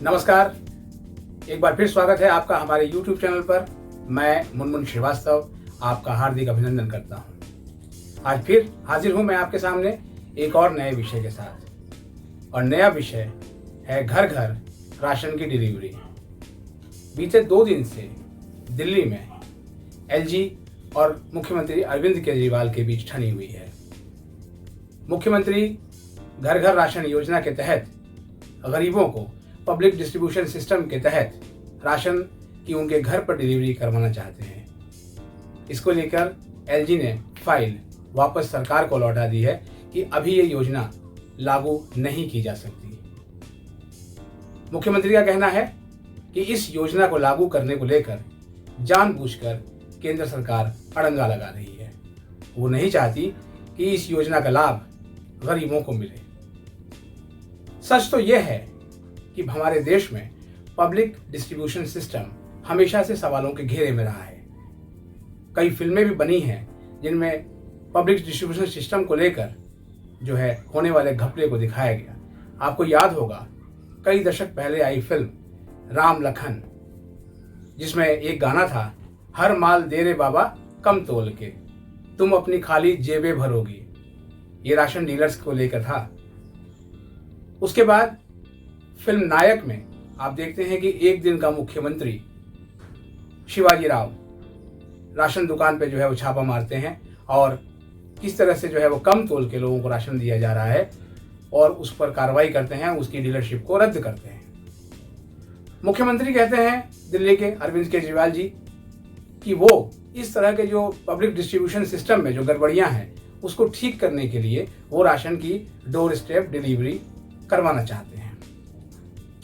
नमस्कार। एक बार फिर स्वागत है आपका हमारे YouTube चैनल पर। मैं मुनमुन श्रीवास्तव आपका हार्दिक अभिनंदन करता हूँ। आज फिर हाजिर हूँ मैं आपके सामने एक और नए विषय के साथ, और नया विषय है घर घर राशन की डिलीवरी। बीते 2 दिन से दिल्ली में एलजी और मुख्यमंत्री अरविंद केजरीवाल के बीच ठनी हुई है। मुख्यमंत्री घर घर राशन योजना के तहत गरीबों को पब्लिक डिस्ट्रीब्यूशन सिस्टम के तहत राशन की उनके घर पर डिलीवरी करवाना चाहते हैं। इसको लेकर एलजी ने फाइल वापस सरकार को लौटा दी है कि अभी ये योजना लागू नहीं की जा सकती। मुख्यमंत्री का कहना है कि इस योजना को लागू करने को लेकर जानबूझकर केंद्र सरकार अड़ंगा लगा रही है। वो नहीं चाहती कि इस योजना का लाभ गरीबों को मिले। सच तो यह है कि हमारे देश में पब्लिक डिस्ट्रीब्यूशन सिस्टम हमेशा से सवालों के घेरे में रहा है। कई फिल्में भी बनी हैं जिनमें पब्लिक डिस्ट्रीब्यूशन सिस्टम को लेकर जो है होने वाले घपले को दिखाया गया। आपको याद होगा कई दशक पहले आई फिल्म राम लखन, जिसमें एक गाना था, हर माल दे रे बाबा कम तोल के, तुम अपनी खाली जेबें भरोगी। ये राशन डीलर्स को लेकर था। उसके बाद फिल्म नायक में आप देखते हैं कि एक दिन का मुख्यमंत्री शिवाजी राव राशन दुकान पे जो है वो छापा मारते हैं और किस तरह से जो है वो कम तोल के लोगों को राशन दिया जा रहा है और उस पर कार्रवाई करते हैं, उसकी डीलरशिप को रद्द करते हैं। मुख्यमंत्री कहते हैं दिल्ली के अरविंद केजरीवाल जी कि वो इस तरह के जो पब्लिक डिस्ट्रीब्यूशन सिस्टम में जो गड़बड़ियां हैं उसको ठीक करने के लिए वो राशन की डोर स्टेप डिलीवरी करवाना चाहते हैं।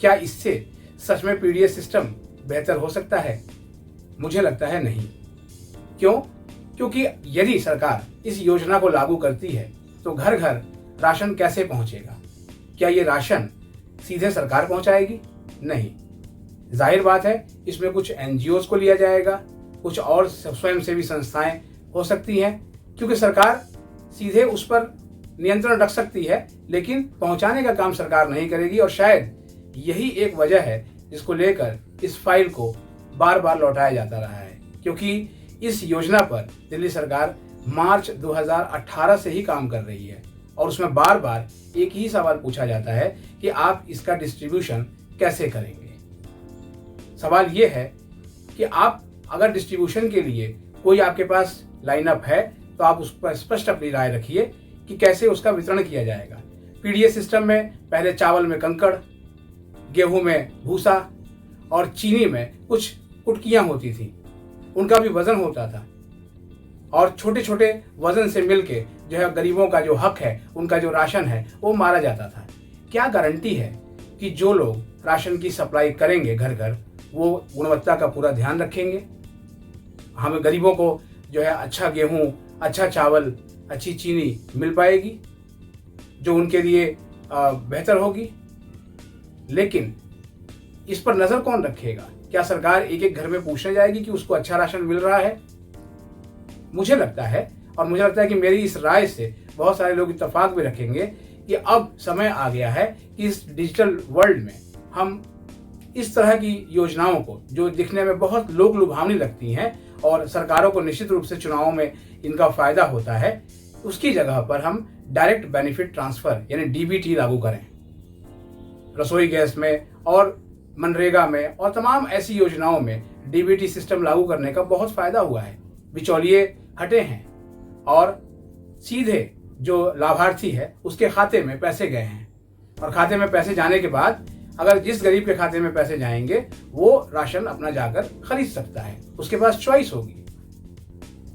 क्या इससे सच में पीडीएस सिस्टम बेहतर हो सकता है? मुझे लगता है नहीं। क्यों? क्योंकि यदि सरकार इस योजना को लागू करती है तो घर घर राशन कैसे पहुंचेगा? क्या ये राशन सीधे सरकार पहुंचाएगी? नहीं। जाहिर बात है इसमें कुछ एनजीओज को लिया जाएगा, कुछ और स्वयंसेवी संस्थाएं हो सकती हैं, क्योंकि सरकार सीधे उस पर नियंत्रण रख सकती है लेकिन पहुंचाने का काम सरकार नहीं करेगी। और शायद यही एक वजह है जिसको लेकर इस फाइल को बार बार लौटाया जाता रहा है, क्योंकि इस योजना पर दिल्ली सरकार मार्च 2018 से ही काम कर रही है और उसमें बार बार एक ही सवाल पूछा जाता है कि आप इसका डिस्ट्रीब्यूशन कैसे करेंगे। सवाल ये है कि आप अगर डिस्ट्रीब्यूशन के लिए कोई आपके पास लाइनअप है तो आप उस पर स्पष्ट अपनी राय रखिए कि कैसे उसका वितरण किया जाएगा। पीडीएस सिस्टम में पहले चावल में कंकड़, गेहूं में भूसा और चीनी में कुछ कुटकियां होती थी, उनका भी वजन होता था और छोटे छोटे वजन से मिलके जो है गरीबों का जो हक है, उनका जो राशन है वो मारा जाता था। क्या गारंटी है कि जो लोग राशन की सप्लाई करेंगे घर घर वो गुणवत्ता का पूरा ध्यान रखेंगे? हमें गरीबों को जो है अच्छा गेहूं, अच्छा चावल, अच्छी चीनी मिल पाएगी जो उनके लिए बेहतर होगी? लेकिन इस पर नजर कौन रखेगा? क्या सरकार एक एक घर में पूछने जाएगी कि उसको अच्छा राशन मिल रहा है? मुझे लगता है, और मुझे लगता है कि मेरी इस राय से बहुत सारे लोग इत्तेफाक भी रखेंगे कि अब समय आ गया है कि इस डिजिटल वर्ल्ड में हम इस तरह की योजनाओं को जो दिखने में बहुत लोक लुभावनी लगती हैं और सरकारों को निश्चित रूप से चुनावों में इनका फायदा होता है, उसकी जगह पर हम डायरेक्ट बेनिफिट ट्रांसफर यानी डीबीटी लागू करें। रसोई गैस में और मनरेगा में और तमाम ऐसी योजनाओं में डीबीटी सिस्टम लागू करने का बहुत फायदा हुआ है। बिचौलिए हटे हैं और सीधे जो लाभार्थी है उसके खाते में पैसे गए हैं, और खाते में पैसे जाने के बाद अगर जिस गरीब के खाते में पैसे जाएंगे वो राशन अपना जाकर खरीद सकता है। उसके पास चॉइस होगी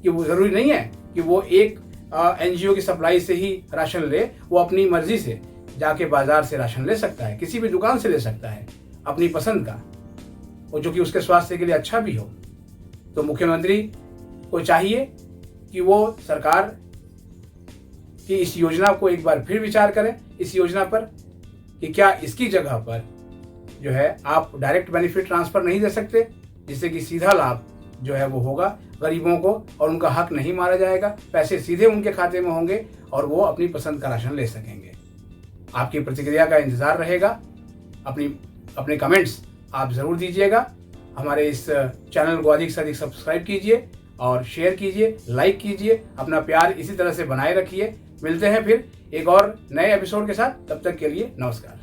कि वो जरूरी नहीं है कि वो एक एनजीओ की सप्लाई से ही राशन ले। वो अपनी मर्जी से जाके बाजार से राशन ले सकता है, किसी भी दुकान से ले सकता है अपनी पसंद का, और जो कि उसके स्वास्थ्य के लिए अच्छा भी हो। तो मुख्यमंत्री को चाहिए कि वो सरकार की इस योजना को एक बार फिर विचार करें, इस योजना पर कि क्या इसकी जगह पर जो है आप डायरेक्ट बेनिफिट ट्रांसफर नहीं दे सकते, जिससे कि सीधा लाभ जो है वो होगा गरीबों को और उनका हक नहीं मारा जाएगा, पैसे सीधे उनके खाते में होंगे और वो अपनी पसंद का राशन ले सकेंगे। आपकी प्रतिक्रिया का इंतजार रहेगा। अपने कमेंट्स आप ज़रूर दीजिएगा। हमारे इस चैनल को अधिक से अधिक सब्सक्राइब कीजिए और शेयर कीजिए, लाइक कीजिए। अपना प्यार इसी तरह से बनाए रखिए। मिलते हैं फिर एक और नए एपिसोड के साथ। तब तक के लिए नमस्कार।